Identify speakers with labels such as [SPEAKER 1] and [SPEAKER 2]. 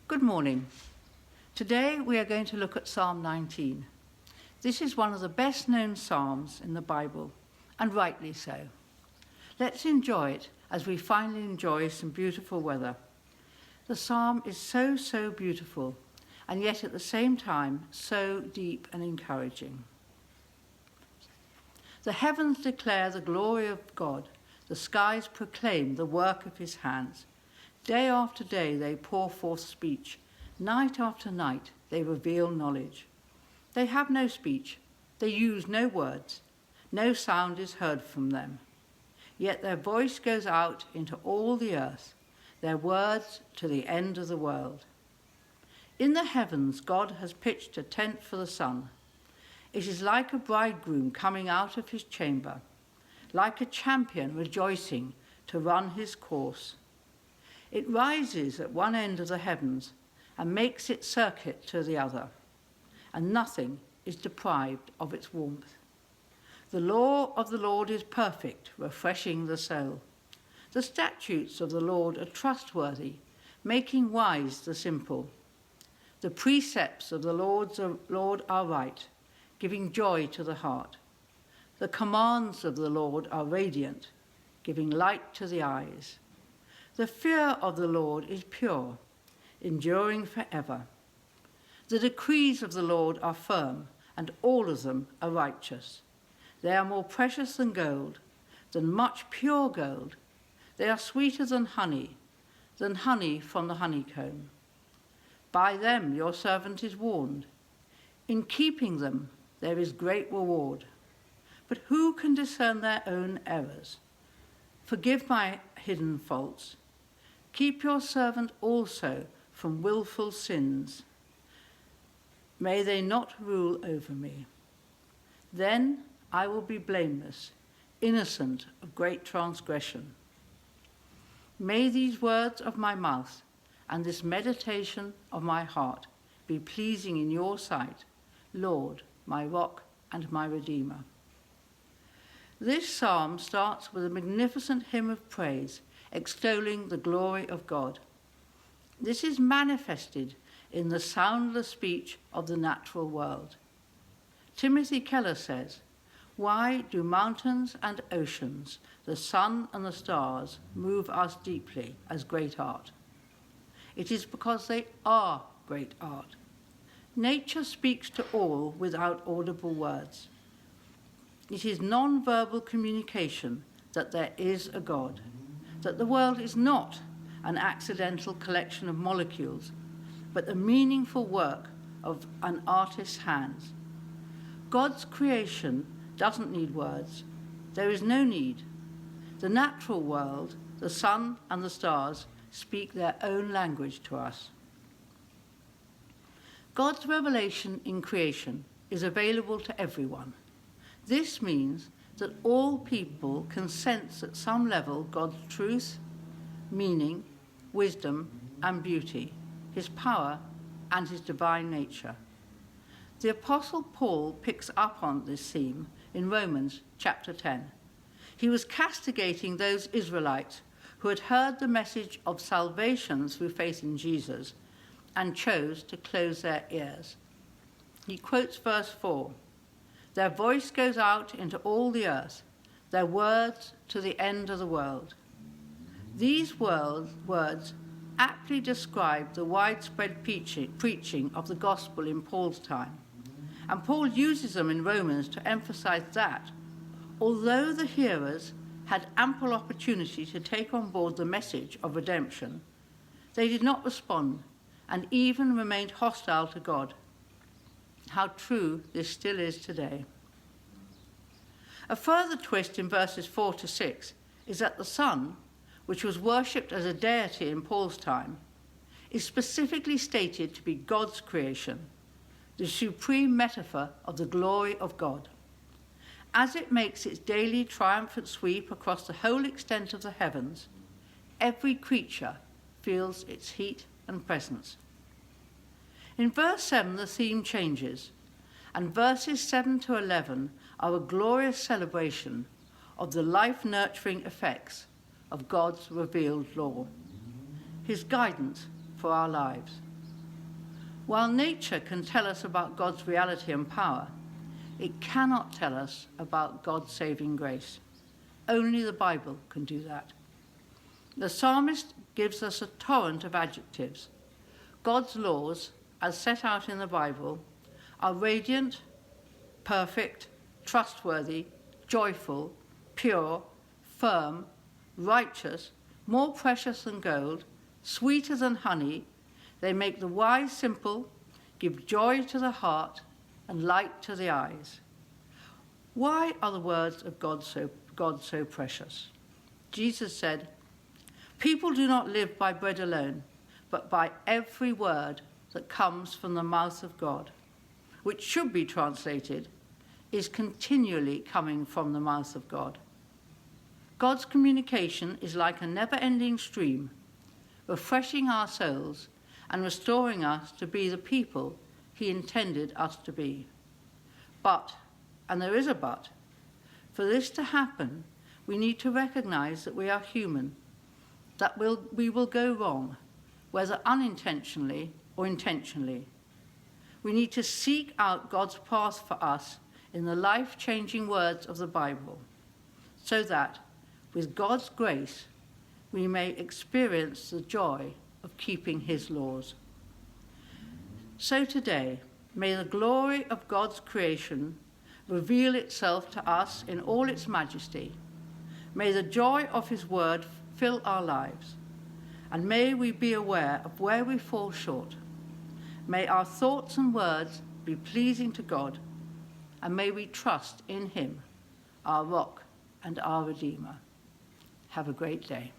[SPEAKER 1] Good morning. Today we are going to look at Psalm 19. This is one of the best known psalms in the Bible, and rightly so. Let's enjoy it as we finally enjoy some beautiful weather. The psalm is so beautiful, and yet at the same time so deep and encouraging. The heavens declare the glory of God. The skies proclaim the work of his hands. Day after day they pour forth speech. Night after night they reveal knowledge. They have no speech. They use no words. No sound is heard from them. Yet their voice goes out into all the earth, their words to the end of the world. In the heavens God has pitched a tent for the sun. It is like a bridegroom coming out of his chamber, like a champion rejoicing to run his course. It rises at one end of the heavens and makes its circuit to the other, and nothing is deprived of its warmth. The law of the Lord is perfect, refreshing the soul. The statutes of the Lord are trustworthy, making wise the simple. The precepts of the Lord are right, giving joy to the heart. The commands of the Lord are radiant, giving light to the eyes. The fear of the Lord is pure, enduring forever. The decrees of the Lord are firm, and all of them are righteous. They are more precious than gold, than much pure gold. They are sweeter than honey from the honeycomb. By them your servant is warned. In keeping them there is great reward. But who can discern their own errors? Forgive my hidden faults. Keep your servant also from willful sins. May they not rule over me. Then I will be blameless, innocent of great transgression. May these words of my mouth and this meditation of my heart be pleasing in your sight, Lord, my rock and my redeemer. This psalm starts with a magnificent hymn of praise, extolling the glory of God. This is manifested in the soundless speech of the natural world. Timothy Keller says, "Why do mountains and oceans, the sun and the stars move us deeply as great art? It is because they are great art. Nature speaks to all without audible words. It is non-verbal communication that there is a God, that the world is not an accidental collection of molecules, but a meaningful work of an artist's hands. God's creation doesn't need words. There is no need. The natural world, the sun and the stars, speak their own language to us. God's revelation in creation is available to everyone. This means that all people can sense at some level God's truth, meaning, wisdom, and beauty, his power, and his divine nature. The Apostle Paul picks up on this theme in Romans chapter 10. He was castigating those Israelites who had heard the message of salvation through faith in Jesus and chose to close their ears. He quotes verse 4, "Their voice goes out into all the earth, their words to the end of the world." These words aptly describe the widespread preaching of the gospel in Paul's time. And Paul uses them in Romans to emphasize that, although the hearers had ample opportunity to take on board the message of redemption, they did not respond and even remained hostile to God. How true this still is today. A further twist in verses 4 to 6 is that the sun, which was worshipped as a deity in Paul's time, is specifically stated to be God's creation, the supreme metaphor of the glory of God. As it makes its daily triumphant sweep across the whole extent of the heavens, every creature feels its heat and presence. In verse 7, the theme changes, and verses 7 to 11 are a glorious celebration of the life-nurturing effects of God's revealed law, his guidance for our lives. While nature can tell us about God's reality and power, it cannot tell us about God's saving grace. Only the Bible can do that. The psalmist gives us a torrent of adjectives. God's laws, as set out in the Bible, are radiant, perfect, trustworthy, joyful, pure, firm, righteous, more precious than gold, sweeter than honey. They make the wise simple, give joy to the heart, and light to the eyes. Why are the words of God so precious? Jesus said, "People do not live by bread alone, but by every word that comes from the mouth of God," which should be translated, is continually coming from the mouth of God. God's communication is like a never-ending stream, refreshing our souls and restoring us to be the people he intended us to be. But, and there is a but, for this to happen, we need to recognize that we are human, that we will go wrong, whether unintentionally or intentionally. We need to seek out God's path for us in the life-changing words of the Bible, so that, with God's grace, we may experience the joy of keeping his laws. So today, may the glory of God's creation reveal itself to us in all its majesty. May the joy of his word fill our lives, and may we be aware of where we fall short. May our thoughts and words be pleasing to God, and may we trust in him, our rock and our Redeemer. Have a great day.